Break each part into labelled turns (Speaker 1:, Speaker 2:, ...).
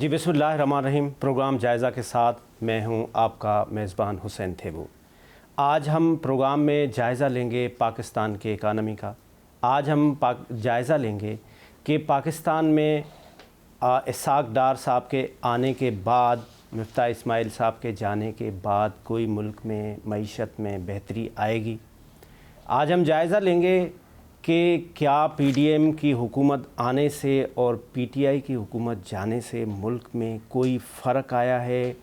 Speaker 1: जी बिस्मिल्लाहिर्रहमानिर्रहीम। प्रोग्राम जायज़ा के साथ मैं हूं आपका मेज़बान हुसैन थेबू। आज हम प्रोग्राम में जायज़ा लेंगे पाकिस्तान के इकानमी का। आज हम जायज़ा लेंगे कि पाकिस्तान में इसाक डार साहब के आने के बाद, मिफ्ता इस्माइल साहब के जाने के बाद कोई मुल्क में मईशत में बेहतरी आएगी। आज हम जायज़ा लेंगे कि क्या पीडीएम की हुकूमत आने से और पीटीआई की हुकूमत जाने से मुल्क में कोई फ़र्क आया है।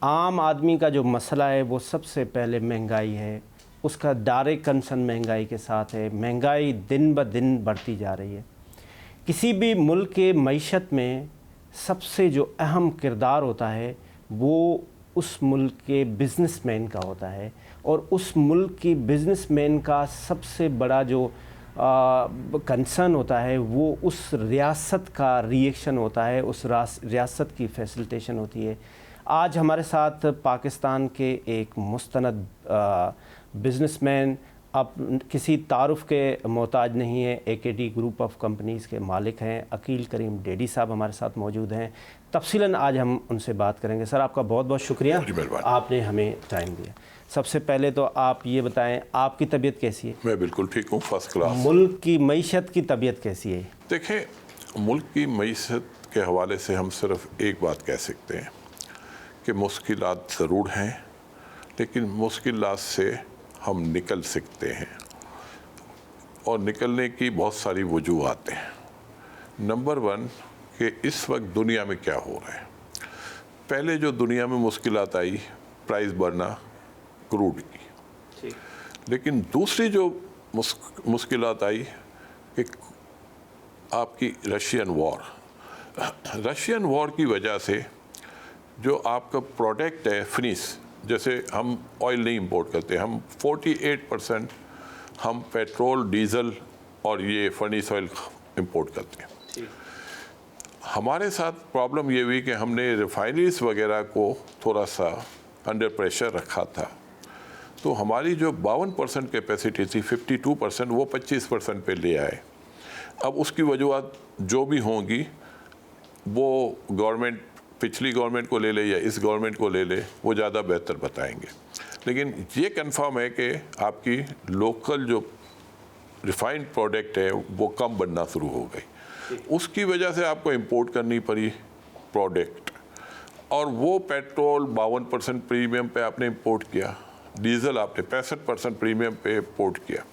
Speaker 1: आम आदमी का जो मसला है वो सबसे पहले महंगाई है, उसका डायरेक्ट कंसर्न महंगाई के साथ है। महंगाई दिन ब दिन बढ़ती जा रही है। किसी भी मुल्क के मईशत में सबसे जो अहम किरदार होता है वो उस मुल्क के बिज़नेसमैन का होता है, और उस मुल्क की बिज़नेसमैन का सबसे बड़ा जो कंसर्न होता है वो उस रियासत का रिएक्शन होता है, उस रियासत की फैसिलिटेशन होती है। आज हमारे साथ पाकिस्तान के एक मुस्तनद बिज़नेसमैन, अब किसी तारुफ़ के मोहताज नहीं है, एकेडी ग्रुप ऑफ कंपनीज़ के मालिक हैं, अकील करीम डेडी साहब हमारे साथ मौजूद हैं। तफसीलन आज हम उनसे बात करेंगे। सर, आपका बहुत बहुत शुक्रिया, आपने हमें टाइम दिया। सबसे पहले तो आप ये बताएं, आपकी तबीयत कैसी है?
Speaker 2: मैं बिल्कुल ठीक हूँ, फर्स्ट क्लास।
Speaker 1: मुल्क की मईशत की तबीयत कैसी है?
Speaker 2: देखें, मुल्क की मईशत के हवाले से हम सिर्फ एक बात कह सकते हैं कि मुश्किलात ज़रूर हैं, लेकिन मुश्किलात से हम निकल सकते हैं, और निकलने की बहुत सारी वजूहात हैं। नंबर वन कि इस वक्त दुनिया में क्या हो रहा है। पहले जो दुनिया में मुश्किलात आई, प्राइस बढ़ना क्रूड की, लेकिन दूसरी जो मुश्किलात आई कि आपकी रशियन वॉर की वजह से जो आपका प्रोडक्ट है फिनिश, जैसे हम ऑयल नहीं इंपोर्ट करते, हम 48% हम पेट्रोल, डीजल और ये फर्निश ऑयल इंपोर्ट करते हैं। हमारे साथ प्रॉब्लम ये हुई कि हमने रिफाइनरीज वगैरह को थोड़ा सा अंडर प्रेशर रखा था, तो हमारी जो 52% कैपेसिटी थी, 52% वो 25% पे ले आए। अब उसकी वजूहत जो भी होंगी वो गवर्नमेंट, पिछली गवर्नमेंट को ले ले या इस गवर्नमेंट को ले ले, वो ज़्यादा बेहतर बताएंगे। लेकिन ये कंफर्म है कि आपकी लोकल जो रिफाइंड प्रोडक्ट है वो कम बनना शुरू हो गई। उसकी वजह से आपको इंपोर्ट करनी पड़ी प्रोडक्ट, और वो पेट्रोल 52% प्रीमियम पे आपने इंपोर्ट किया, डीजल आपने 65% प्रीमियम पे इंपोर्ट किया।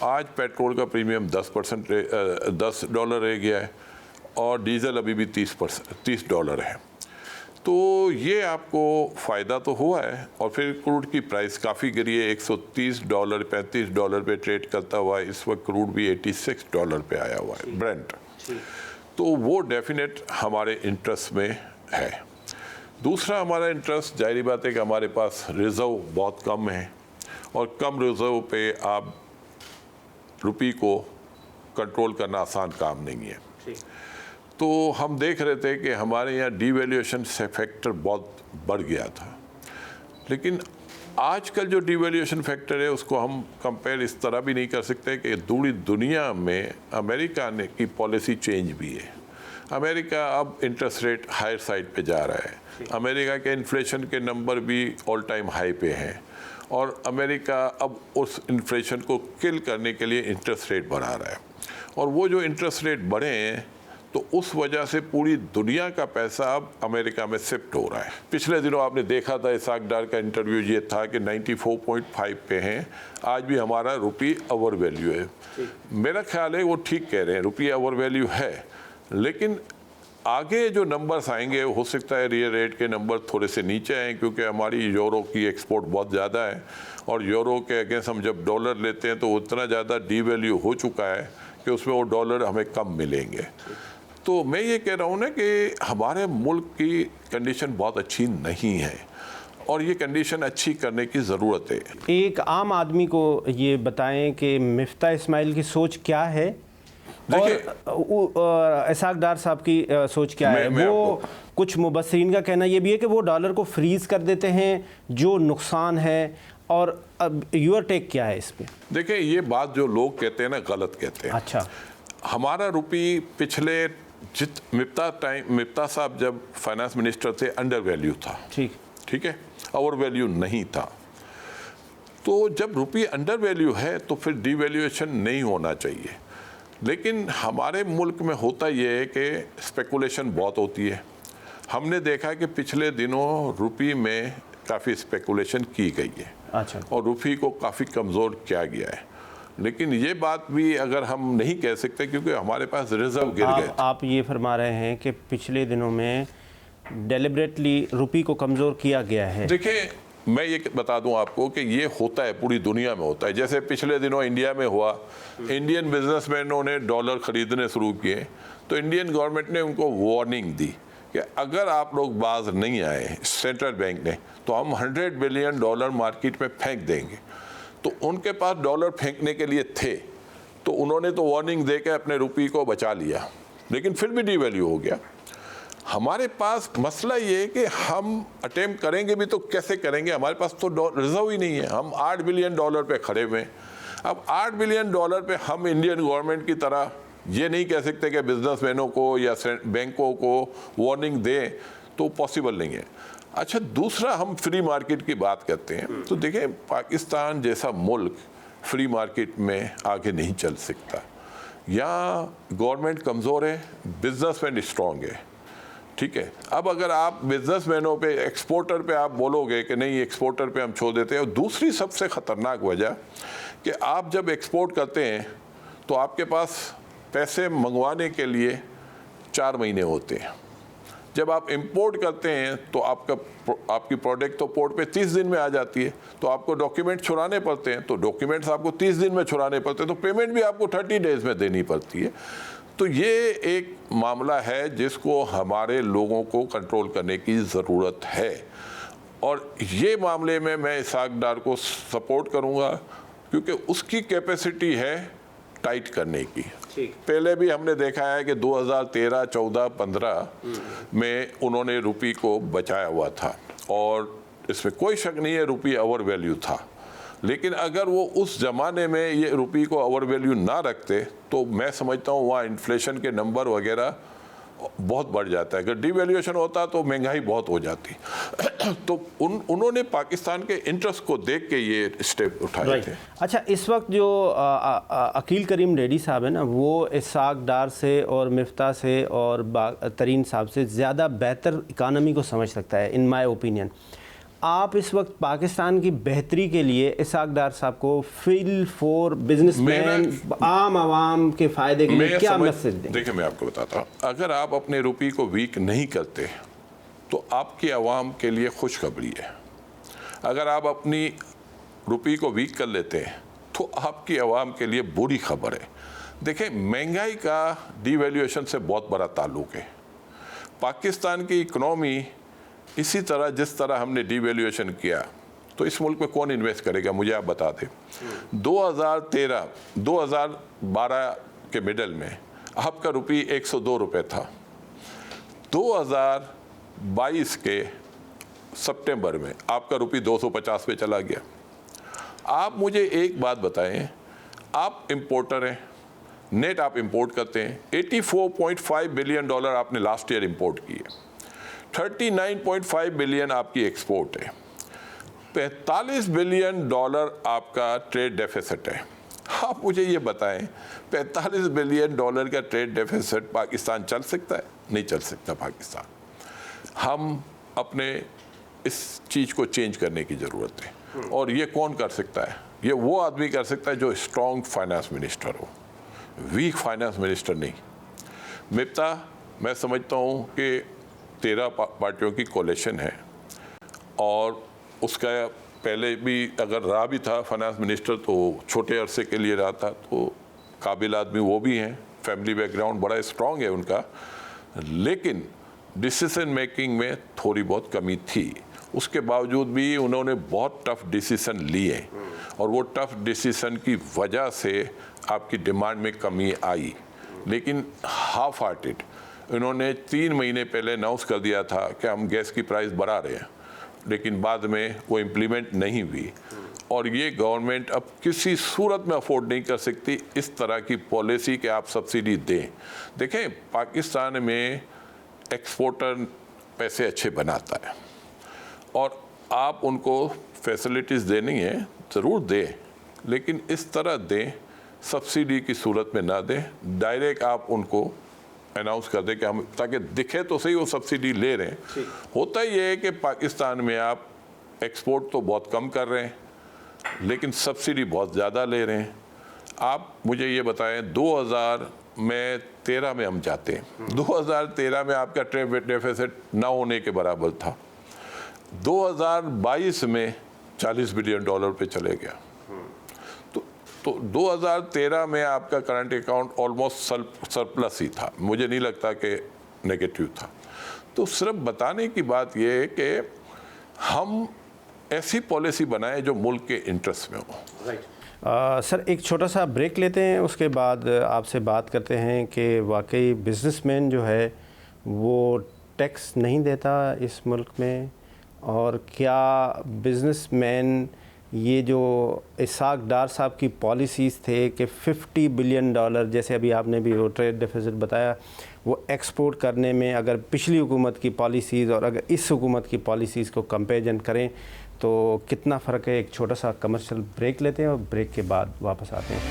Speaker 2: आज पेट्रोल का प्रीमियम $10 रह गया है, और डीजल अभी भी $30 है। तो ये आपको फ़ायदा तो हुआ है। और फिर क्रूड की प्राइस काफ़ी गिरी है, $130 $35 पे ट्रेड करता हुआ है। इस वक्त क्रूड भी $86 पे आया हुआ है, ब्रेंट। तो वो डेफिनेट हमारे इंटरेस्ट में है। दूसरा हमारा इंटरेस्ट, जाहिर बात है कि हमारे पास रिज़र्व बहुत कम है, और कम रिज़र्व पे आप रुपये को कंट्रोल करना आसान काम नहीं है। तो हम देख रहे थे कि हमारे यहाँ डीवैल्यूएशन से फैक्टर बहुत बढ़ गया था, लेकिन आजकल जो डीवैल्यूएशन फैक्टर है उसको हम कंपेयर इस तरह भी नहीं कर सकते कि पूरी दुनिया में अमेरिका ने की पॉलिसी चेंज भी है। अमेरिका अब इंटरेस्ट रेट हायर साइड पे जा रहा है। अमेरिका के इन्फ्लेशन के नंबर भी ऑल टाइम हाई पे हैं, और अमेरिका अब उस इन्फ्लेशन को किल करने के लिए इंटरेस्ट रेट बढ़ा रहा है। और वो जो इंटरेस्ट रेट बढ़े हैं, तो उस वजह से पूरी दुनिया का पैसा अब अमेरिका में शिफ्ट हो रहा है। पिछले दिनों आपने देखा था, इसाक डार का इंटरव्यू ये था कि 94.5 पे हैं। आज भी हमारा रुपये ओवर वैल्यू है। मेरा ख्याल है वो ठीक कह रहे हैं, रुपये ओवर वैल्यू है, लेकिन आगे जो नंबर्स आएंगे हो सकता है रियल रेट के नंबर थोड़े से नीचे आएँ, क्योंकि हमारी यूरो की एक्सपोर्ट बहुत ज़्यादा है, और यूरो के अगेंस्ट हम जब डॉलर लेते हैं तो उतना ज़्यादा डीवैल्यू हो चुका है कि उसमें वो डॉलर हमें कम मिलेंगे। तो मैं ये कह रहा हूँ ना कि हमारे मुल्क की कंडीशन बहुत अच्छी नहीं है, और ये कंडीशन अच्छी करने की ज़रूरत है।
Speaker 1: एक आम आदमी को ये बताएं कि मिफ्ता इस्माइल की सोच क्या है, और इसाक डार साहब की सोच क्या है। वो कुछ मुबस्सिरीन का कहना ये भी है कि वो डॉलर को फ्रीज़ कर देते हैं, जो नुकसान है, और अब यूर टेक क्या है इस पर?
Speaker 2: देखिए, ये बात जो लोग कहते हैं ना, गलत कहते हैं।
Speaker 1: अच्छा,
Speaker 2: हमारा रुपये पिछले मिप्ता साहब जब फाइनेंस मिनिस्टर थे अंडर वैल्यू था, ठीक है, ओवर वैल्यू नहीं था। तो जब रुपये अंडर वैल्यू है तो फिर डिवैल्यूएशन नहीं होना चाहिए। लेकिन हमारे मुल्क में होता ये है कि स्पेकुलेशन बहुत होती है। हमने देखा कि पिछले दिनों रुपये में काफ़ी स्पेकुलेशन की गई है।
Speaker 1: अच्छा।
Speaker 2: और रुपये को काफ़ी कमज़ोर किया गया है। लेकिन ये बात भी अगर हम नहीं कह सकते क्योंकि हमारे पास रिजर्व गिर गए।
Speaker 1: आप ये फरमा रहे हैं कि पिछले दिनों में डेलिबरेटली रुपये को कमज़ोर किया गया है।
Speaker 2: देखिए, मैं ये बता दूं आपको कि ये होता है, पूरी दुनिया में होता है। जैसे पिछले दिनों इंडिया में हुआ, इंडियन बिजनेसमैनों ने डॉलर ख़रीदने शुरू किए तो इंडियन गवर्नमेंट ने उनको वार्निंग दी कि अगर आप लोग बाज नहीं आए, सेंट्रल बैंक ने, तो हम $100 बिलियन मार्केट में फेंक देंगे। तो उनके पास डॉलर फेंकने के लिए थे, तो उन्होंने तो वार्निंग दे के अपने रुपये को बचा लिया, लेकिन फिर भी डिवैल्यू हो गया। हमारे पास मसला ये है कि हम अटेम्प्ट करेंगे भी तो कैसे करेंगे, हमारे पास तो रिजर्व ही नहीं है। हम $8 बिलियन पे खड़े हुए हैं। अब $8 बिलियन पे हम इंडियन गवर्नमेंट की तरह ये नहीं कह सकते कि बिजनेसमैनों को या बैंकों को वार्निंग दें, तो पॉसिबल नहीं है। अच्छा, दूसरा हम फ्री मार्केट की बात करते हैं तो देखिए, पाकिस्तान जैसा मुल्क फ्री मार्केट में आगे नहीं चल सकता। यहाँ गवर्नमेंट कमज़ोर है, बिजनेसमैन स्ट्रॉन्ग है, ठीक है। अब अगर आप बिजनेसमैनों पे, एक्सपोर्टर पे आप बोलोगे कि नहीं एक्सपोर्टर पे हम छोड़ देते हैं, और दूसरी सबसे ख़तरनाक वजह कि आप जब एक्सपोर्ट करते हैं तो आपके पास पैसे मंगवाने के लिए 4 महीने होते हैं। जब आप इंपोर्ट करते हैं तो आपकी प्रोडक्ट तो पोर्ट पे 30 दिन में आ जाती है, तो आपको डॉक्यूमेंट छुड़ाने पड़ते हैं, तो डॉक्यूमेंट्स आपको 30 दिन में छुड़ाने पड़ते हैं, तो पेमेंट भी आपको 30 डेज़ में देनी पड़ती है। तो ये एक मामला है जिसको हमारे लोगों को कंट्रोल करने की ज़रूरत है, और ये मामले में मैं इसहाक डार को सपोर्ट करूँगा क्योंकि उसकी कैपेसिटी है टाइट करने की। पहले भी हमने देखा है कि 2013, 14, 15 में उन्होंने रुपये को बचाया हुआ था, और इसमें कोई शक नहीं है रुपये ओवर वैल्यू था। लेकिन अगर वो उस ज़माने में ये रुपये को ओवर वैल्यू ना रखते तो मैं समझता हूँ वहाँ इन्फ्लेशन के नंबर वगैरह बहुत बढ़ जाता है। अगर डिवैल्यूएशन होता तो महंगाई बहुत हो जाती। तो उन्होंने पाकिस्तान के इंटरेस्ट को देख के ये स्टेप उठाए थे।
Speaker 1: अच्छा, इस वक्त जो अकील करीम रेडी साहब है ना, वो इसहाक डार से और मिफ्ता से और तरीन साहब से ज़्यादा बेहतर इकानमी को समझ सकता है, इन माय ओपिनियन। आप इस वक्त पाकिस्तान की बेहतरी के लिए इसहाक डार साहब को फील फॉर बिजनेसमैन, आम आवाम के फ़ायदे के लिए क्या मैसेज दें?
Speaker 2: देखिए, मैं आपको बताता हूँ, अगर आप अपने रुपये को वीक नहीं करते तो आपकी आवाम के लिए खुशखबरी है। अगर आप अपनी रुपये को वीक कर लेते हैं तो आपकी आवाम के लिए बुरी खबर है। देखिए, महंगाई का डिवैल्यूएशन से बहुत बड़ा ताल्लुक़ है। पाकिस्तान की इकनॉमी इसी तरह, जिस तरह हमने डिवैल्यूएशन किया, तो इस मुल्क में कौन इन्वेस्ट करेगा, मुझे आप बता दें। 2012 के मिडल में आपका रुपये 102 रुपये था। 2022 के सितंबर में आपका रुपये 250 पे चला गया। आप मुझे एक बात बताएं, आप इंपोर्टर हैं, नेट आप इंपोर्ट करते हैं, $84.5 बिलियन आपने लास्ट ईयर इंपोर्ट किए, 39.5 बिलियन आपकी एक्सपोर्ट है, $45 बिलियन आपका ट्रेड डेफिसिट है। आप मुझे ये बताएं, $45 बिलियन का ट्रेड डेफिसिट पाकिस्तान चल सकता है? नहीं चल सकता पाकिस्तान। हम अपने इस चीज़ को चेंज करने की ज़रूरत है, और ये कौन कर सकता है? ये वो आदमी कर सकता है जो स्ट्रॉन्ग फाइनेंस मिनिस्टर हो, वीक फाइनेंस मिनिस्टर नहीं। मिफ्ता, मैं समझता हूँ कि 13 पार्टियों की कोalition है, और उसका पहले भी अगर रहा भी था फाइनेंस मिनिस्टर तो छोटे अरसे के लिए रहा था, तो काबिल आदमी वो भी हैं, फैमिली बैकग्राउंड बड़ा स्ट्रॉन्ग है उनका, लेकिन डिसीजन मेकिंग में थोड़ी बहुत कमी थी। उसके बावजूद भी उन्होंने बहुत टफ डिसीजन लिए, और वो टफ डिसीजन की वजह से आपकी डिमांड में कमी आई। लेकिन हाफ हार्टेड इन्होंने 3 महीने पहले अनाउंस कर दिया था कि हम गैस की प्राइस बढ़ा रहे हैं, लेकिन बाद में वो इम्प्लीमेंट नहीं हुई, और ये गवर्नमेंट अब किसी सूरत में अफोर्ड नहीं कर सकती इस तरह की पॉलिसी कि आप सब्सिडी दें। देखें, पाकिस्तान में एक्सपोर्टर पैसे अच्छे बनाता है और आप उनको फैसिलिटीज़ देनी है ज़रूर दें, लेकिन इस तरह दें, सब्सिडी की सूरत में ना दें। डायरेक्ट आप उनको अनाउंस कर दें कि हम, ताकि दिखे तो सही वो सब्सिडी ले रहे हैं। होता ये है कि पाकिस्तान में आप एक्सपोर्ट तो बहुत कम कर रहे हैं लेकिन सब्सिडी बहुत ज़्यादा ले रहे हैं। आप मुझे ये बताएं, 2013 में हम जाते हैं, 2013 में आपका ट्रेड डेफिसिट ना होने के बराबर था, 2022 में $40 बिलियन पे चले गया। तो 2013 में आपका करंट अकाउंट ऑलमोस्ट सरप्लस ही था, मुझे नहीं लगता कि नेगेटिव था। तो सिर्फ बताने की बात यह है कि हम ऐसी पॉलिसी बनाएं जो मुल्क के इंटरेस्ट में हो।
Speaker 1: सर, एक छोटा सा ब्रेक लेते हैं, उसके बाद आपसे बात करते हैं कि वाकई बिजनेसमैन जो है वो टैक्स नहीं देता इस मुल्क में, और क्या बिजनेसमैन ये जो इसाक डार साहब की पॉलिसीज़ थे कि $50 बिलियन, जैसे अभी आपने भी वो ट्रेड डेफिसिट बताया, वो एक्सपोर्ट करने में अगर पिछली हुकूमत की पॉलिसीज़ और अगर इस हुकूमत की पॉलिसीज़ को कंपेरिजन करें तो कितना फ़र्क है। एक छोटा सा कमर्शियल ब्रेक लेते हैं और ब्रेक के बाद वापस आते हैं।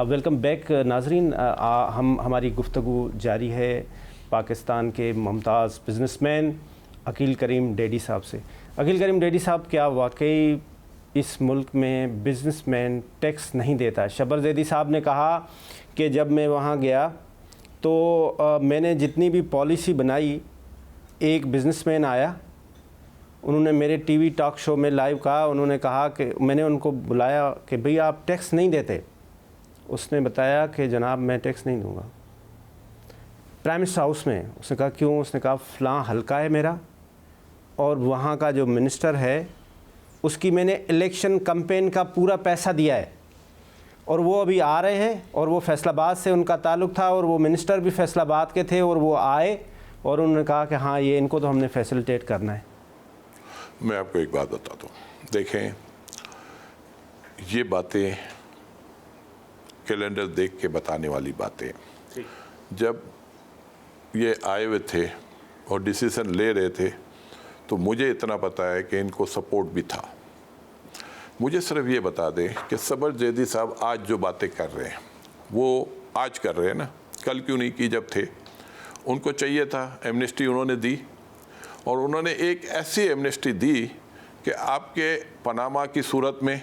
Speaker 1: वेलकम बैक नाजरीन। हमारी गुफ्तगू जारी है पाकिस्तान के मुमताज़ बिजनेसमैन अकील करीम डेडी साहब से। अकील करीम डेडी साहब, क्या वाकई इस मुल्क में बिजनेसमैन टैक्स नहीं देता? शबर जैदी साहब ने कहा कि जब मैं वहाँ गया तो मैंने जितनी भी पॉलिसी बनाई, एक बिजनेसमैन आया, उन्होंने मेरे टीवी टॉक शो में लाइव कहा, उन्होंने कहा कि मैंने उनको बुलाया कि भाई आप टैक्स नहीं देते। उसने बताया कि जनाब मैं टैक्स नहीं दूंगा। प्राइम मिनिस्टर हाउस में उसने कहा क्यों? उसने कहा फ़लाँ हल्का है मेरा और वहाँ का जो मिनिस्टर है उसकी मैंने इलेक्शन कैंपेन का पूरा पैसा दिया है और वो अभी आ रहे हैं और वो फैसलाबाद से उनका ताल्लुक़ था और वो मिनिस्टर भी फैसलाबाद के थे और वो आए और उन्होंने कहा कि हाँ ये इनको तो हमने फैसिलिटेट करना है।
Speaker 2: मैं आपको एक बात बताता हूँ, देखें ये बातें कैलेंडर देख के बताने वाली बातें। जब ये आए हुए थे और डिसीजन ले रहे थे तो मुझे इतना पता है कि इनको सपोर्ट भी था। मुझे सिर्फ ये बता दें कि सबर जैदी साहब आज जो बातें कर रहे हैं वो आज कर रहे हैं ना, कल क्यों नहीं की जब थे? उनको चाहिए था एमनेस्टी, उन्होंने दी, और उन्होंने एक ऐसी एमनेस्टी दी कि आपके पनामा की सूरत में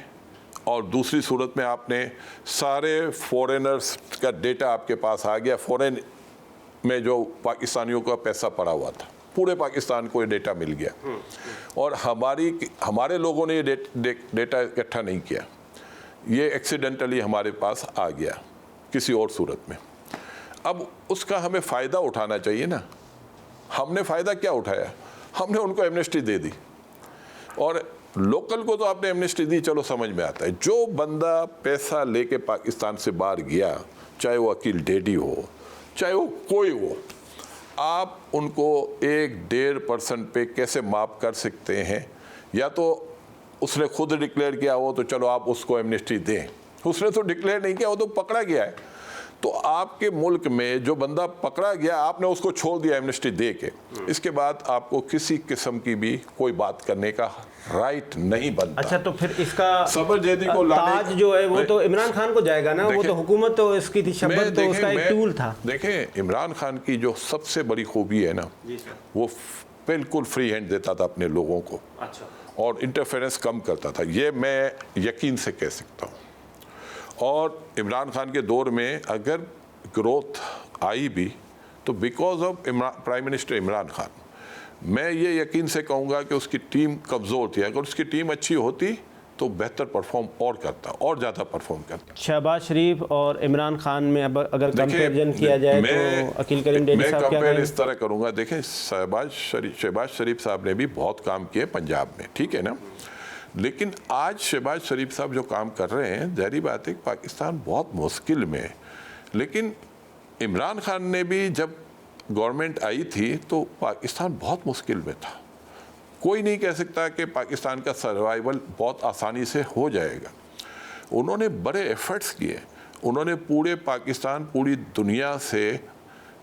Speaker 2: और दूसरी सूरत में आपने सारे फॉरेनर्स का डेटा आपके पास आ गया। फॉरेन में जो पाकिस्तानियों का पैसा पड़ा हुआ था, पूरे पाकिस्तान को ये डेटा मिल गया और हमारे लोगों ने ये डेटा इकट्ठा नहीं किया, ये एक्सीडेंटली हमारे पास आ गया किसी और सूरत में। अब उसका हमें फ़ायदा उठाना चाहिए ना। हमने फ़ायदा क्या उठाया? हमने उनको एमनेस्टी दे दी और लोकल को तो आपने एमनेस्टी दी, चलो समझ में आता है। जो बंदा पैसा लेके पाकिस्तान से बाहर गया, चाहे वो अकील डेडी हो, चाहे वो कोई हो, आप उनको 1-1.5% पे कैसे माफ़ कर सकते हैं? या तो उसने खुद डिक्लेयर किया हो तो चलो आप उसको एमनेस्टी दें, उसने तो डिक्लेयर नहीं किया, वो तो पकड़ा गया है। तो आपके मुल्क में जो बंदा पकड़ा गया आपने उसको छोड़ दिया एमनेस्टी दे के, इसके बाद आपको किसी किस्म की भी कोई बात करने का राइट नहीं बनता।
Speaker 1: अच्छा, तो फिर इसका
Speaker 2: सबर जैदी को
Speaker 1: ताज जो है वो तो इमरान खान को जाएगा ना, वो तो हुकूमत तो इसकी थी, शबर तो उसका एक टूल था।
Speaker 2: देखें, इमरान खान की जो सबसे बड़ी खूबी है ना, वो बिल्कुल फ्री हैंड देता था अपने लोगों को।
Speaker 1: अच्छा।
Speaker 2: और इंटरफेरेंस कम करता था, ये मैं यकीन से कह सकता हूँ। और इमरान खान के दौर में अगर ग्रोथ आई भी तो because of prime minister Imran Khan. मैं ये यकीन से कहूँगा कि उसकी टीम कमज़ोर थी, अगर उसकी टीम अच्छी होती तो बेहतर परफॉर्म और करता, और ज़्यादा परफॉर्म करता।
Speaker 1: शहबाज शरीफ और इमरान खान में अब अगर कंपैरिजन किया जाए तो अकील करीम डेडी साहब क्या कहेंगे?
Speaker 2: मैं इस तरह करूँगा, देखें शहबाज शरीफ साहब ने भी बहुत काम किए पंजाब में, ठीक है ना, लेकिन आज शहबाज शरीफ साहब जो काम कर रहे हैं, ज़ाहिर बात है कि पाकिस्तान बहुत मुश्किल में है। लेकिन इमरान खान ने भी जब गवर्नमेंट आई थी तो पाकिस्तान बहुत मुश्किल में था। कोई नहीं कह सकता कि पाकिस्तान का सर्वाइवल बहुत आसानी से हो जाएगा। उन्होंने बड़े एफर्ट्स किए, उन्होंने पूरे पाकिस्तान, पूरी दुनिया से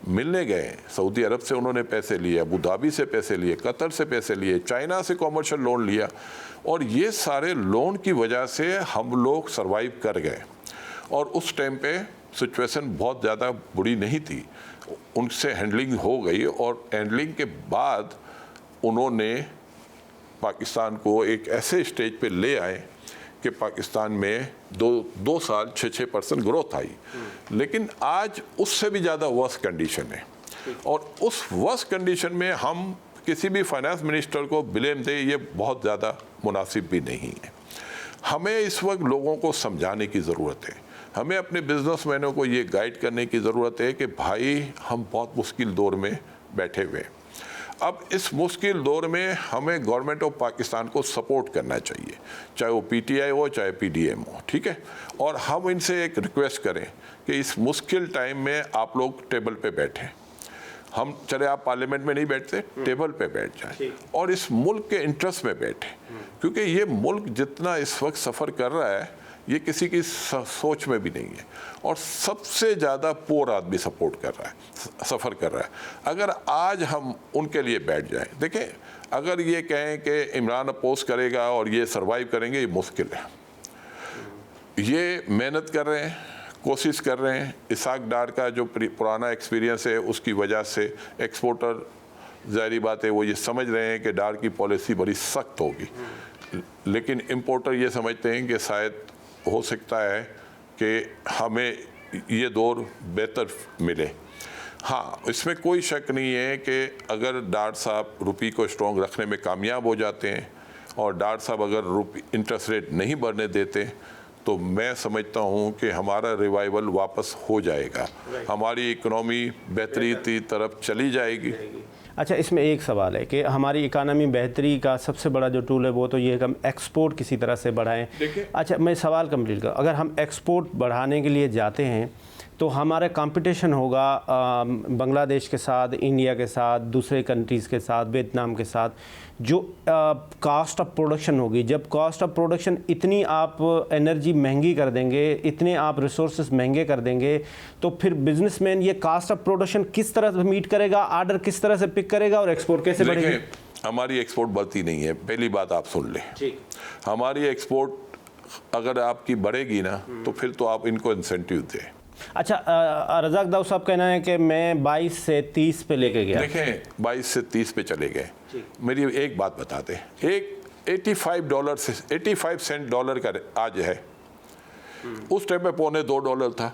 Speaker 2: मिलने गए। सऊदी अरब से उन्होंने पैसे लिए, अबू धाबी से पैसे लिए, कतर से पैसे लिए, चाइना से कॉमर्शियल लोन लिया, और ये सारे लोन की वजह से हम लोग सरवाइव कर गए। और उस टाइम पे सिचुएशन बहुत ज़्यादा बुरी नहीं थी, उनसे हैंडलिंग हो गई, और हैंडलिंग के बाद उन्होंने पाकिस्तान को एक ऐसे स्टेज पे ले आए कि पाकिस्तान में दो साल 6% ग्रोथ आई। लेकिन आज उससे भी ज़्यादा वर्स्ट कंडीशन है, और उस वर्स्ट कंडीशन में हम किसी भी फाइनेंस मिनिस्टर को ब्लेम दें, ये बहुत ज़्यादा मुनासिब भी नहीं है। हमें इस वक्त लोगों को समझाने की ज़रूरत है, हमें अपने बिजनेसमैनों को ये गाइड करने की ज़रूरत है कि भाई हम बहुत मुश्किल दौर में बैठे हुए हैं। अब इस मुश्किल दौर में हमें गवर्नमेंट ऑफ पाकिस्तान को सपोर्ट करना चाहिए, चाहे वो पीटीआई हो चाहे पीडीएम हो, ठीक है। और हम इनसे एक रिक्वेस्ट करें कि इस मुश्किल टाइम में आप लोग टेबल पे बैठें। हम चले, आप पार्लियामेंट में नहीं बैठते, टेबल पे बैठ जाएं और इस मुल्क के इंटरेस्ट में बैठें, क्योंकि ये मुल्क जितना इस वक्त सफ़र कर रहा है ये किसी की सोच में भी नहीं है, और सबसे ज़्यादा पुअर आदमी सपोर्ट कर रहा है, सफ़र कर रहा है। अगर आज हम उनके लिए बैठ जाएं, देखें, अगर ये कहें कि इमरान अपोज करेगा और ये सरवाइव करेंगे, ये मुश्किल है। ये मेहनत कर रहे हैं, कोशिश कर रहे हैं। इसाक डार का जो पुराना एक्सपीरियंस है उसकी वजह से एक्सपोर्टर, ज़ाहिर बात है, वो ये समझ रहे हैं कि डार की पॉलिसी बड़ी सख्त होगी, लेकिन इम्पोर्टर ये समझते हैं कि शायद हो सकता है कि हमें ये दौर बेहतर मिले। हाँ, इसमें कोई शक नहीं है कि अगर डार साहब रुपये को स्ट्रॉन्ग रखने में कामयाब हो जाते हैं और डार साहब अगर इंटरेस्ट रेट नहीं बढ़ने देते, तो मैं समझता हूँ कि हमारा रिवाइवल वापस हो जाएगा, हमारी इकोनॉमी बेहतरी की तरफ चली जाएगी।
Speaker 1: अच्छा, इसमें एक सवाल है कि हमारी इकानमी बेहतरी का सबसे बड़ा जो टूल है वो तो ये है कि हम एक्सपोर्ट किसी तरह से बढ़ाएं। अच्छा, मैं सवाल कंप्लीट करूँ, अगर हम एक्सपोर्ट बढ़ाने के लिए जाते हैं तो हमारा कंपटीशन होगा बांग्लादेश के साथ, इंडिया के साथ, दूसरे कंट्रीज़ के साथ, वियतनाम के साथ, जो कॉस्ट ऑफ प्रोडक्शन होगी। जब कॉस्ट ऑफ प्रोडक्शन इतनी आप एनर्जी महंगी कर देंगे, इतने आप रिसोर्सेज महंगे कर देंगे, तो फिर बिजनेसमैन ये कॉस्ट ऑफ प्रोडक्शन किस तरह से मीट करेगा, आर्डर किस तरह से पिक करेगा और एक्सपोर्ट कैसे बढ़ेगी?
Speaker 2: हमारी एक्सपोर्ट बढ़ती नहीं है, पहली बात आप सुन लें।
Speaker 1: ठीक,
Speaker 2: हमारी एक्सपोर्ट अगर आपकी बढ़ेगी ना तो फिर तो आप इनको इंसेंटिव दें।
Speaker 1: अच्छा, रज़ाक दाऊद साहब कहना है कि मैं 22 से 30 पे लेके गया।
Speaker 2: देखें, 22 से 30 पे चले गए। मेरी एक बात बताते, एक $85 से 85 सेंट डॉलर का आज है, उस टाइम पे $2.25 था,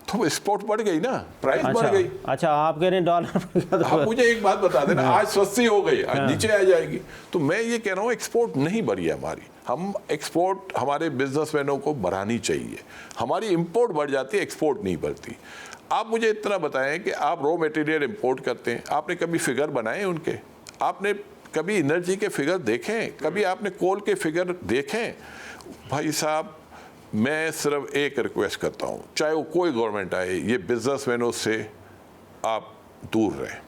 Speaker 2: तो एक्सपोर्ट बढ़ गई ना, प्राइस बढ़ गई।
Speaker 1: अच्छा, आप कह रहे हैं डॉलर।
Speaker 2: आप मुझे एक बात बता देना, आज सस्ती हो गई, आज नीचे आ जाएगी। तो मैं ये कह रहा हूँ एक्सपोर्ट नहीं बढ़ी है हमारी, हम एक्सपोर्ट हमारे बिजनेसमैनों को बढ़ानी चाहिए। हमारी इंपोर्ट बढ़ जाती है, एक्सपोर्ट नहीं बढ़ती। आप मुझे इतना बताएं कि आप रॉ मटेरियल इंपोर्ट करते हैं, आपने कभी फिगर बनाए उनके? आपने कभी एनर्जी के फिगर देखें? कभी आपने कोल के फिगर देखें? भाई साहब, मैं सिर्फ एक रिक्वेस्ट करता हूँ, चाहे वो कोई गवर्नमेंट आए, ये बिजनेसमैनों से आप दूर रहें।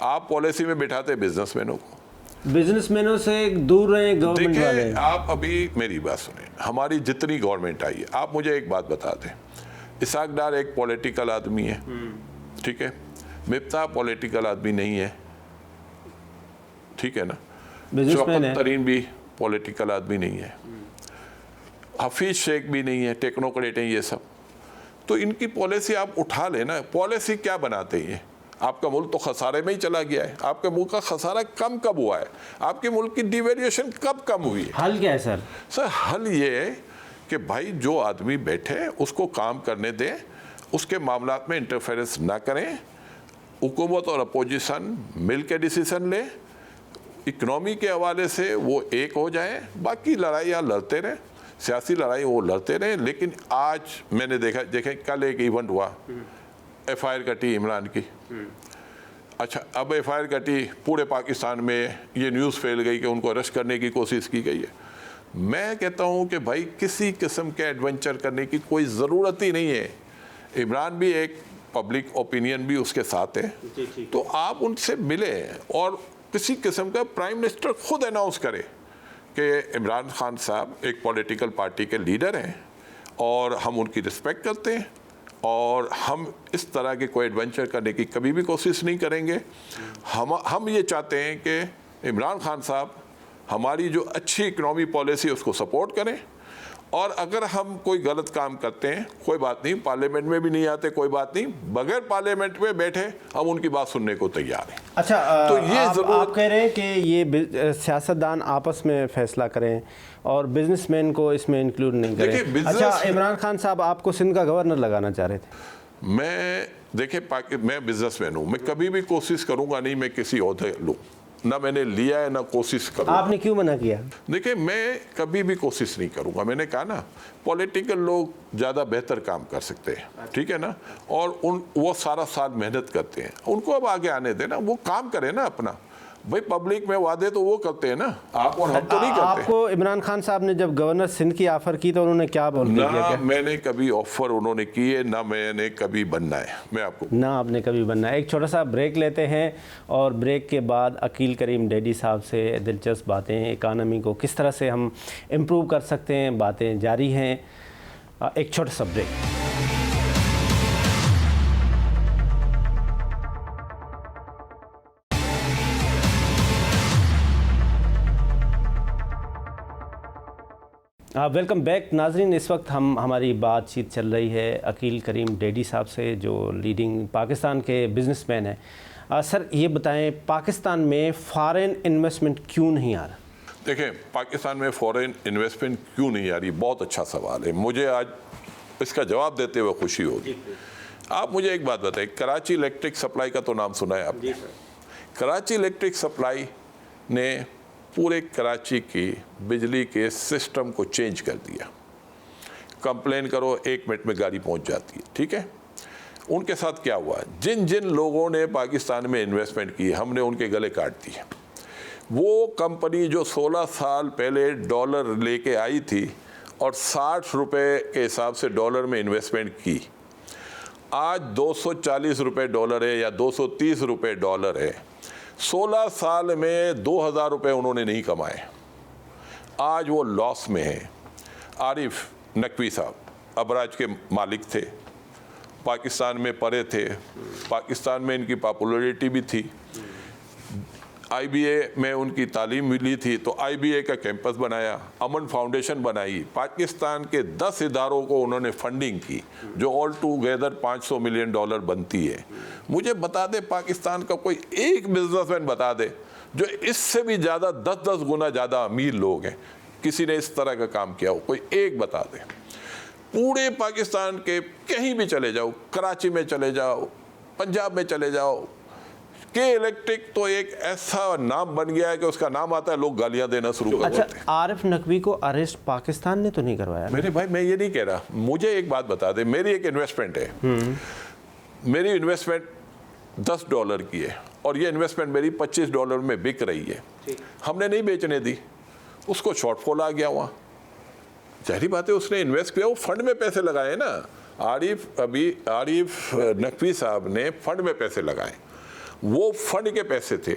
Speaker 2: आप पॉलिसी में बिठाते बिजनेसमैनों को,
Speaker 1: बिजनेसमैनों से दूर रहें गवर्नमेंट वाले।
Speaker 2: आप अभी मेरी बात सुने, हमारी जितनी गवर्नमेंट आई है, आप मुझे एक बात बता दें, इसाक डार एक पॉलिटिकल आदमी है, ठीक है, मिफ्ता पॉलिटिकल आदमी नहीं है, ठीक है ना,
Speaker 1: बिजनेसमैन है,
Speaker 2: तरीन भी पॉलिटिकल आदमी नहीं है, हफीज शेख भी नहीं है, टेक्नोक्रेट हैं ये सब। तो इनकी पॉलिसी आप उठा लेना। पॉलिसी क्या बनाते हैं? आपका मुल्क तो खसारे में ही चला गया है। आपके मुल्क का खसारा कब हुआ है? आपके मुल्क की डिवेल्यूएशन कब कम हुई है?
Speaker 1: हल क्या है सर?
Speaker 2: सर, हल ये है कि भाई जो आदमी बैठे उसको काम करने दें, उसके मामलात में इंटरफेरेंस ना करें, हुकूमत और अपोजिशन मिल के डिसीजन लें, इकनॉमी के हवाले से वो एक हो जाए, बाकी लड़ाइयाँ लड़ते रहें, सियासी लड़ाई वो लड़ते रहे। लेकिन आज मैंने देखें कल एक इवेंट हुआ, FIR कटी इमरान की। अच्छा, अब FIR कटी, पूरे पाकिस्तान में ये न्यूज़ फैल गई कि उनको अरेस्ट करने की कोशिश की गई है। मैं कहता हूं कि भाई किसी किस्म के एडवेंचर करने की कोई ज़रूरत ही नहीं है। इमरान भी एक पब्लिक ओपिनियन भी उसके साथ है, तो आप उनसे मिले और किसी किस्म का प्राइम मिनिस्टर खुद अनाउंस करे कि इमरान खान साहब एक पॉलिटिकल पार्टी के लीडर हैं और हम उनकी रिस्पेक्ट करते हैं और हम इस तरह के कोई एडवेंचर करने की कभी भी कोशिश नहीं करेंगे। हम ये चाहते हैं कि इमरान खान साहब हमारी जो अच्छी इकनॉमी पॉलिसी है उसको सपोर्ट करें, और अगर हम कोई गलत काम करते हैं कोई बात नहीं, पार्लियामेंट में भी नहीं आते कोई बात नहीं, बगैर पार्लियामेंट में बैठे हम उनकी बात सुनने को तैयार हैं।
Speaker 1: अच्छा,
Speaker 2: तो ये
Speaker 1: आप कह रहे हैं कि ये सियासतदान आपस में फैसला करें और बिजनेसमैन को इसमें इंक्लूड नहीं करें। अच्छा, इमरान खान साहब आपको सिंध का गवर्नर लगाना चाह रहे थे।
Speaker 2: मैं बिजनेसमैन हूँ, मैं कभी भी कोशिश करूँगा नहीं मैं किसी ओहदे लूँ, ना मैंने लिया है ना कोशिश करूँगा।
Speaker 1: आपने क्यों मना किया?
Speaker 2: देखिए, मैं कभी भी कोशिश नहीं करूँगा। मैंने कहा ना, पॉलिटिकल लोग ज़्यादा बेहतर काम कर सकते हैं, ठीक है ना, और वो सारा साल मेहनत करते हैं, उनको अब आगे आने देना, वो काम करें ना अपना। भाई पब्लिक में वादे तो वो करते हैं ना, आप और हम तो नहीं करते।
Speaker 1: आपको इमरान खान साहब ने जब गवर्नर सिंध की ऑफर की तो उन्होंने क्या बोल दिया?
Speaker 2: ना मैंने कभी ऑफर उन्होंने की है, ना मैंने कभी बनना है। मैं आपको
Speaker 1: ना आपने कभी बनना है। एक छोटा सा ब्रेक लेते हैं और ब्रेक के बाद अकील करीम डैडी साहब से दिलचस्प बातें, इकानमी को किस तरह से हम इम्प्रूव कर सकते हैं, बातें जारी हैं। एक छोटा सा ब्रेक। वेलकम बैक नाजरीन। इस वक्त हमारी बातचीत चल रही है अकील करीम डैडी साहब से, जो लीडिंग पाकिस्तान के बिजनेसमैन हैं। सर ये बताएं, पाकिस्तान में फॉरेन इन्वेस्टमेंट क्यों नहीं आ रहा?
Speaker 2: देखें, पाकिस्तान में फॉरेन इन्वेस्टमेंट क्यों नहीं आ रही, बहुत अच्छा सवाल है। मुझे आज इसका जवाब देते हुए खुशी होगी। आप मुझे एक बात बताएं, कराची इलेक्ट्रिक सप्लाई का तो नाम सुना है आपने? कराची इलेक्ट्रिक सप्लाई ने पूरे कराची की बिजली के सिस्टम को चेंज कर दिया। कंप्लेन करो 1 मिनट में गाड़ी पहुंच जाती है, ठीक है। उनके साथ क्या हुआ, जिन जिन लोगों ने पाकिस्तान में इन्वेस्टमेंट की हमने उनके गले काट दिए। वो कंपनी जो 16 साल पहले डॉलर लेके आई थी और 60 रुपये के हिसाब से डॉलर में इन्वेस्टमेंट की, आज 240 रुपये डॉलर है या 230 रुपये डॉलर है। 16 साल में 2000 रुपये उन्होंने नहीं कमाए, आज वो लॉस में है। आरिफ नकवी साहब अबराज के मालिक थे, पाकिस्तान में पढ़े थे, पाकिस्तान में इनकी पॉपुलैरिटी भी थी, IBA में उनकी तालीम मिली थी, तो IBA का कैंपस बनाया, अमन फाउंडेशन बनाई, पाकिस्तान के 10 इदारों को उन्होंने फंडिंग की जो ऑल टूगेदर $500 मिलियन बनती है। मुझे बता दे, पाकिस्तान का कोई एक बिजनेसमैन बता दे जो इससे भी ज़्यादा 10-10 गुना ज़्यादा अमीर लोग हैं, किसी ने इस तरह का काम किया हो, कोई एक बता दे। पूरे पाकिस्तान के कहीं भी चले जाओ, कराची में चले जाओ, पंजाब में चले जाओ, के इलेक्ट्रिक तो एक ऐसा नाम बन गया है कि उसका नाम आता है लोग गालियां देना शुरू कर देते हैं।
Speaker 1: अच्छा, आरिफ नकवी को अरेस्ट पाकिस्तान ने तो नहीं करवाया?
Speaker 2: मेरे भाई, मैं ये नहीं कह रहा, मुझे एक बात बता दे, मेरी एक इन्वेस्टमेंट है, मेरी इन्वेस्टमेंट $10 की है और ये इन्वेस्टमेंट मेरी $25 में बिक रही है, हमने नहीं बेचने दी, उसको शॉर्टफॉल आ गया वहाँ। जाहिर बात है उसने इन्वेस्ट किया, वो फंड में पैसे लगाए ना। आरिफ नकवी साहब ने फंड में पैसे लगाए, वो फंड के पैसे थे।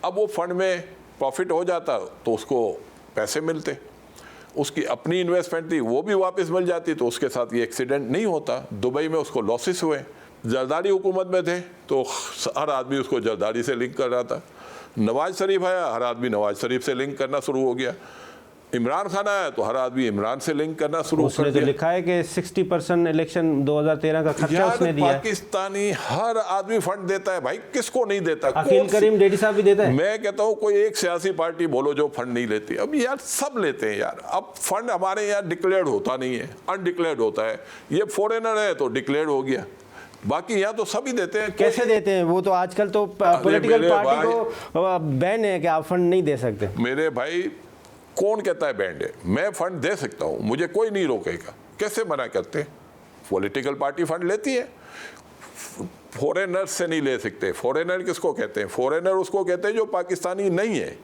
Speaker 2: अब वो फंड में प्रॉफिट हो जाता तो उसको पैसे मिलते, उसकी अपनी इन्वेस्टमेंट थी वो भी वापस मिल जाती, तो उसके साथ ये एक्सीडेंट नहीं होता। दुबई में उसको लॉसेस हुए, जरदारी हुकूमत में थे तो हर आदमी उसको जरदारी से लिंक कर रहा था। नवाज शरीफ आया, हर आदमी नवाज शरीफ से लिंक करना शुरू हो गया। इमरान खान आया तो हर आदमी इमरान से लिंक करना शुरू कर दिया।
Speaker 1: तो लिखा है कि 60% इलेक्शन 2013 का खर्चा उसने दिया।
Speaker 2: पाकिस्तानी हर आदमी फंड देता है भाई, किसको नहीं देता?
Speaker 1: अकील करीम डैडी साहब भी देता है।
Speaker 2: मैं कहता हूँ कोई एक सियासी पार्टी बोलो जो फंड नहीं लेती। अब यार सब लेते हैं यार। अब फंड हमारे यहाँ डिक्लेयर्ड होता नहीं है, अनडिक्लेयर्ड होता है। ये फॉरेनर है तो डिक्लेयर्ड हो गया, बाकी यहाँ तो सभी देते हैं।
Speaker 1: कैसे देते हैं? वो तो आजकल तो पॉलिटिकल पार्टी को बैन है कि आप फंड नहीं दे सकते।
Speaker 2: मेरे भाई, कौन कहता है बैंड है? मैं फंड दे सकता हूँ, मुझे कोई नहीं रोकेगा। कैसे मना करते? पॉलिटिकल पार्टी फंड लेती है, फॉरेनर से नहीं ले सकते। फॉरेनर किसको कहते हैं? फॉरेनर उसको कहते हैं जो पाकिस्तानी नहीं है।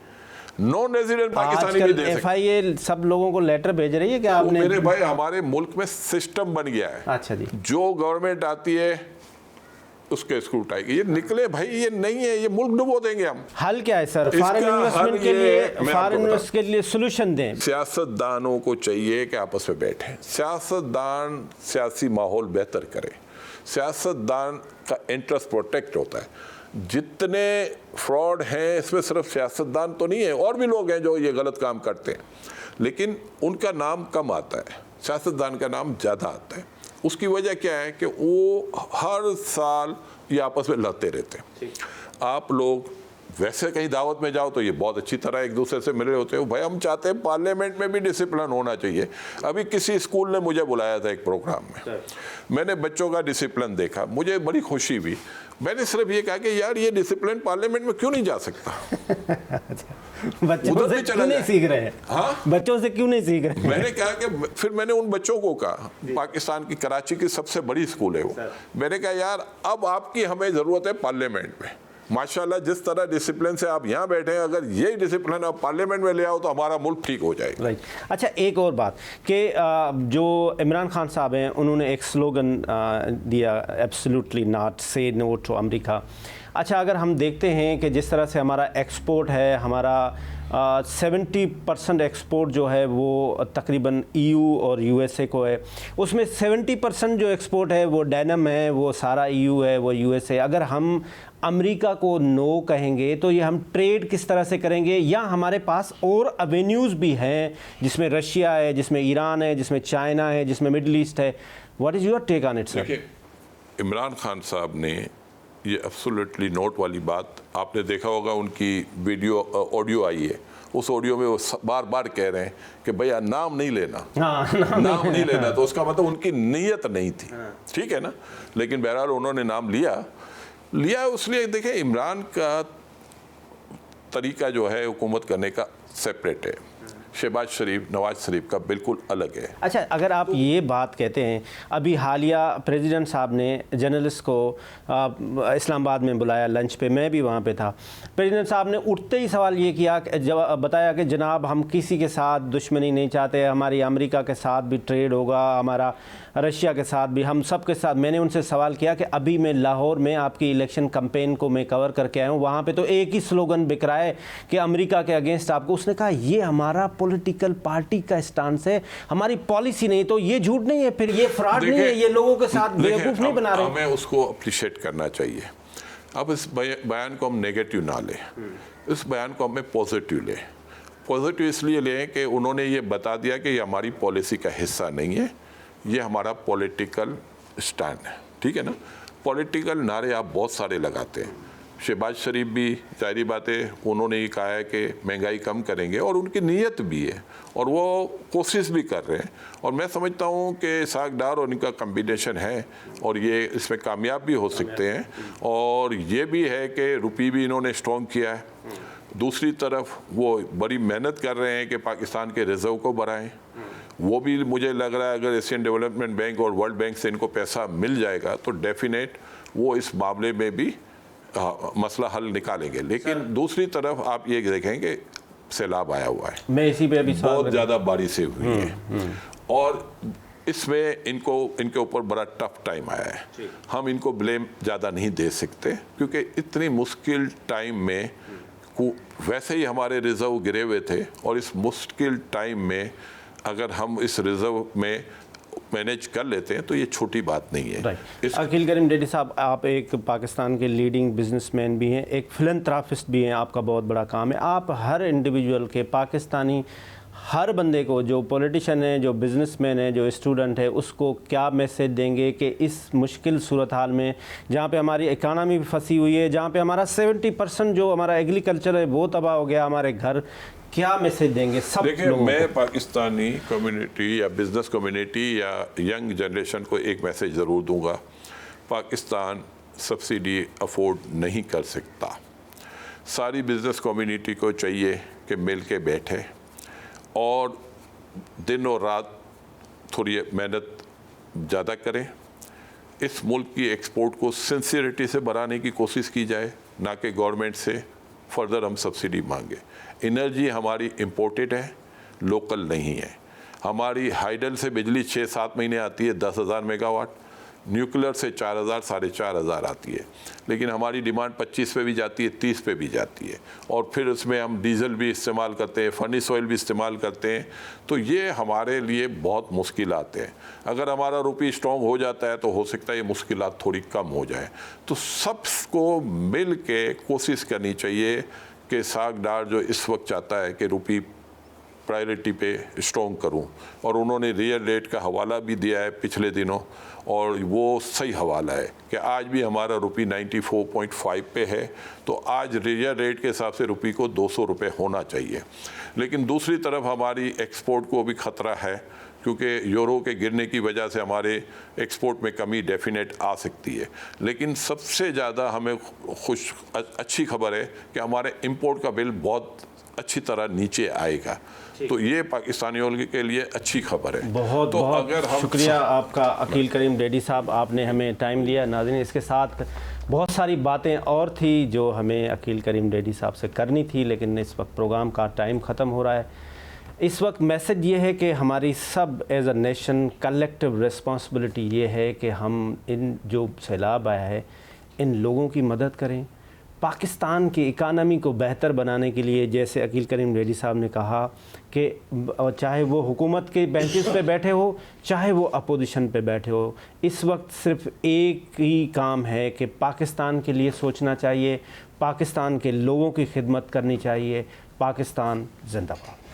Speaker 2: नॉन रेजिडेंट पाकिस्तानी भी दे सकते।
Speaker 1: FIA सब लोगों को लेटर भेज रही है क्या
Speaker 2: तो
Speaker 1: आपने?
Speaker 2: मेरे भाई हमारे मुल्क में सिस्टम बन गया है।
Speaker 1: अच्छा जी।
Speaker 2: जो गवर्नमेंट आती है उसके स्क्रूट आएगी, ये निकले भाई, ये नहीं है, ये मुल्क डुबो देंगे हम।
Speaker 1: हल क्या है सर? फॉरेन इन्वेस्टमेंट के लिए, फॉरेन इन्वेस्ट के लिए सोल्यूशन दें।
Speaker 2: सियासतदानों को चाहिए कि आपस में बैठें, सियासतदान सियासी माहौल बेहतर करें, सियासतदान का इंटरेस्ट प्रोटेक्ट होता है। जितने फ्रॉड हैं इसमें सिर्फ सियासतदान तो नहीं है, और भी लोग हैं जो ये गलत काम करते हैं, लेकिन उनका नाम कम आता है, सियासतदान का नाम ज़्यादा आता है। उसकी वजह क्या है कि वो हर साल ये आपस में लड़ते रहते हैं। आप लोग वैसे कहीं दावत में जाओ तो ये बहुत अच्छी तरह एक दूसरे से मिले होते हो। भाई हम चाहते हैं पार्लियामेंट में भी डिसिप्लिन होना चाहिए। अभी किसी स्कूल ने मुझे बुलाया था एक प्रोग्राम में, मैंने बच्चों का डिसिप्लिन देखा, मुझे बड़ी खुशी हुई। मैंने सिर्फ ये कहा कि यार ये डिसिप्लिन पार्लियामेंट में क्यों नहीं जा सकता?
Speaker 1: बच्चों से क्यों नहीं सीख रहे हैं?
Speaker 2: हाँ,
Speaker 1: बच्चों से क्यों नहीं सीख रहे?
Speaker 2: मैंने कहा कि फिर मैंने उन बच्चों को कहा, पाकिस्तान की कराची की सबसे बड़ी स्कूल है वो, मैंने कहा यार अब आपकी हमें ज़रूरत है पार्लियामेंट में। माशाल्लाह जिस तरह डिसिप्लिन से आप यहाँ बैठे हैं, अगर यही डिसिप्लिन आप पार्लियामेंट में ले आओ तो हमारा मुल्क ठीक हो जाएगा।
Speaker 1: राइट। अच्छा, एक और बात कि जो इमरान खान साहब हैं उन्होंने एक स्लोगन दिया, एब्सोल्युटली नॉट, से नो टू अमेरिका। अच्छा, अगर हम देखते हैं कि जिस तरह से हमारा एक्सपोर्ट है, हमारा 70% एक्सपोर्ट जो है वो तकरीबन EU और USA को है, उसमें 70% जो एक्सपोर्ट है वो डेनिम है, वो सारा EU है, वो USA। अगर हम अमेरिका को नो कहेंगे तो ये हम ट्रेड किस तरह से करेंगे? या हमारे पास और एवेन्यूज़ भी हैं जिसमें रशिया है, जिसमें ईरान है, जिसमें चाइना है, जिसमें मिडल ईस्ट है। What is your take on it sir?
Speaker 2: देखिए, इमरान खान साहब ने ये एब्सोल्युटली नोट वाली बात, आपने देखा होगा उनकी वीडियो ऑडियो आई है, उस ऑडियो में वो बार बार कह रहे हैं कि भैया नाम नहीं लेना, नाम नहीं लेना। तो उसका मतलब उनकी नीयत नहीं थी, ठीक है ना। लेकिन बहरहाल उन्होंने नाम लिया इसलिए। देखिए, इमरान का तरीका जो है हुकूमत करने का सेपरेट है, शहबाज शरीफ, नवाज शरीफ का बिल्कुल अलग है।
Speaker 1: अच्छा, अगर आप ये बात कहते हैं, अभी हालिया प्रेसिडेंट साहब ने जर्नलिस्ट को इस्लामाबाद में बुलाया लंच पे, मैं भी वहाँ पे था। प्रेसिडेंट साहब ने उठते ही सवाल ये किया, बताया कि जनाब हम किसी के साथ दुश्मनी नहीं चाहते, हमारी अमेरिका के साथ भी ट्रेड होगा, हमारा रशिया के साथ भी, हम सब के साथ। मैंने उनसे सवाल किया कि अभी मैं लाहौर में आपकी इलेक्शन कैंपेन को मैं कवर करके आया हूँ, वहाँ पे तो एक ही स्लोगन बिक रहा है कि अमेरिका के अगेंस्ट आपको। उसने कहा ये हमारा पॉलिटिकल पार्टी का स्टांस है, हमारी पॉलिसी नहीं। तो ये झूठ नहीं है, फिर ये फ्रॉड नहीं है, ये लोगों के साथ बेवकूफ़ नहीं बना रहे।
Speaker 2: हमें उसको अप्रिशिएट करना चाहिए। अब इस बयान को हम नेगेटिव ना लें, इस बयान को हमें पॉजिटिव लें। पॉजिटिव इसलिए लें कि उन्होंने ये बता दिया कि ये हमारी पॉलिसी का हिस्सा नहीं है, ये हमारा पॉलिटिकल स्टैंड है, ठीक है ना। पॉलिटिकल नारे आप बहुत सारे लगाते हैं। शहबाज शरीफ भी जाहिर बात है उन्होंने ये कहा है कि महंगाई कम करेंगे, और उनकी नीयत भी है और वो कोशिश भी कर रहे हैं। और मैं समझता हूँ कि साग डार और इनका कम्बिनेशन है और ये इसमें कामयाब भी हो सकते हैं। और ये भी है कि रुपये भी इन्होंने स्ट्रॉन्ग किया है। दूसरी तरफ वो बड़ी मेहनत कर रहे हैं कि पाकिस्तान के रिजर्व को बढ़ाएं। वो भी मुझे लग रहा है अगर एशियन डेवलपमेंट बैंक और वर्ल्ड बैंक से इनको पैसा मिल जाएगा तो डेफिनेट वो इस मामले में भी मसला हल निकालेंगे। लेकिन दूसरी तरफ आप ये देखें कि सैलाब आया हुआ है,
Speaker 1: मैं इसी पे अभी
Speaker 2: बहुत ज़्यादा बारिशें हुई हैं और इसमें इनके ऊपर बड़ा टफ टाइम आया है। हम इनको ब्लेम ज़्यादा नहीं दे सकते क्योंकि इतनी मुश्किल टाइम में वैसे ही हमारे रिजर्व गिरे हुए थे, और इस मुश्किल टाइम में अगर हम इस रिजर्व में मैनेज कर लेते हैं तो ये छोटी बात नहीं है।
Speaker 1: अकील करीम डेडी साहब, आप एक पाकिस्तान के लीडिंग बिजनेसमैन भी हैं, एक फिलंथ्रापिस्ट भी हैं, आपका बहुत बड़ा काम है। आप हर इंडिविजुअल के, पाकिस्तानी हर बंदे को, जो पॉलिटिशियन है, जो बिजनेसमैन है, जो स्टूडेंट है, उसको क्या मैसेज देंगे कि इस मुश्किल सूरत हाल में जहाँ पे हमारी इकानमी भी फंसी हुई है, जहाँ पे हमारा 70% जो हमारा एग्रीकल्चर है वो तबाह हो गया, हमारे घर, क्या मैसेज देंगे सब लोगों को?
Speaker 2: मैं पाकिस्तानी कम्युनिटी या बिज़नेस कम्युनिटी या यंग जनरेशन को एक मैसेज ज़रूर दूंगा। पाकिस्तान सब्सिडी अफोर्ड नहीं कर सकता। सारी बिज़नेस कम्युनिटी को चाहिए कि मिल के बैठे और दिन और रात थोड़ी मेहनत ज़्यादा करें। इस मुल्क की एक्सपोर्ट को सिंसियरिटी से बढ़ाने की कोशिश की जाए, ना कि गवर्नमेंट से फर्दर हम सब्सिडी मांगे। एनर्जी हमारी इम्पोर्टेड है, लोकल नहीं है। हमारी हाइडल से बिजली 6-7 महीने आती है 10,000 मेगावाट, न्यूक्लियर से 4,000 साढ़े 4,000 आती है, लेकिन हमारी डिमांड 25 पे भी जाती है, 30 पे भी जाती है, और फिर उसमें हम डीजल भी इस्तेमाल करते हैं, फर्नेस ऑयल भी इस्तेमाल करते हैं। तो ये हमारे लिए बहुत मुश्किलात हैं। अगर हमारा रुपये स्ट्रॉन्ग हो जाता है तो हो सकता है ये मुश्किलात थोड़ी कम हो जाए। तो सबको मिल के कोशिश करनी चाहिए कि सागदार जो इस वक्त चाहता है कि रुपये प्रायोरिटी पे स्ट्रॉन्ग करूं, और उन्होंने रियल रेट का हवाला भी दिया है पिछले दिनों, और वो सही हवाला है कि आज भी हमारा रुपये 94.5 पे है। तो आज रियल रेट के हिसाब से रुपये को 200 रुपये होना चाहिए। लेकिन दूसरी तरफ हमारी एक्सपोर्ट को भी ख़तरा है, क्योंकि यूरो के गिरने की वजह से हमारे एक्सपोर्ट में कमी डेफिनेट आ सकती है। लेकिन सबसे ज़्यादा हमें अच्छी खबर है कि हमारे इंपोर्ट का बिल बहुत अच्छी तरह नीचे आएगा। तो ये पाकिस्तानियों के लिए अच्छी खबर है।
Speaker 1: बहुत
Speaker 2: तो
Speaker 1: बहुत
Speaker 2: अगर हम
Speaker 1: शुक्रिया आपका अकील करीम डेडी साहब, आपने हमें टाइम लिया। नाज़रीन, इसके साथ बहुत सारी बातें और थी जो हमें अकील करीम डेडी साहब से करनी थी, लेकिन इस वक्त प्रोग्राम का टाइम ख़त्म हो रहा है। इस वक्त मैसेज ये है कि हमारी सब as a nation collective responsibility ये है कि हम इन जो सैलाब आया है इन लोगों की मदद करें। पाकिस्तान की इकानमी को बेहतर बनाने के लिए, जैसे अकील करीम डेडी साहब ने कहा कि चाहे वो हुकूमत के बेंचेस पे बैठे हो, चाहे वो अपोजिशन पे बैठे हो, इस वक्त सिर्फ एक ही काम है कि पाकिस्तान के लिए सोचना चाहिए, पाकिस्तान के लोगों की खिदमत करनी चाहिए। पाकिस्तान जिंदाबाद।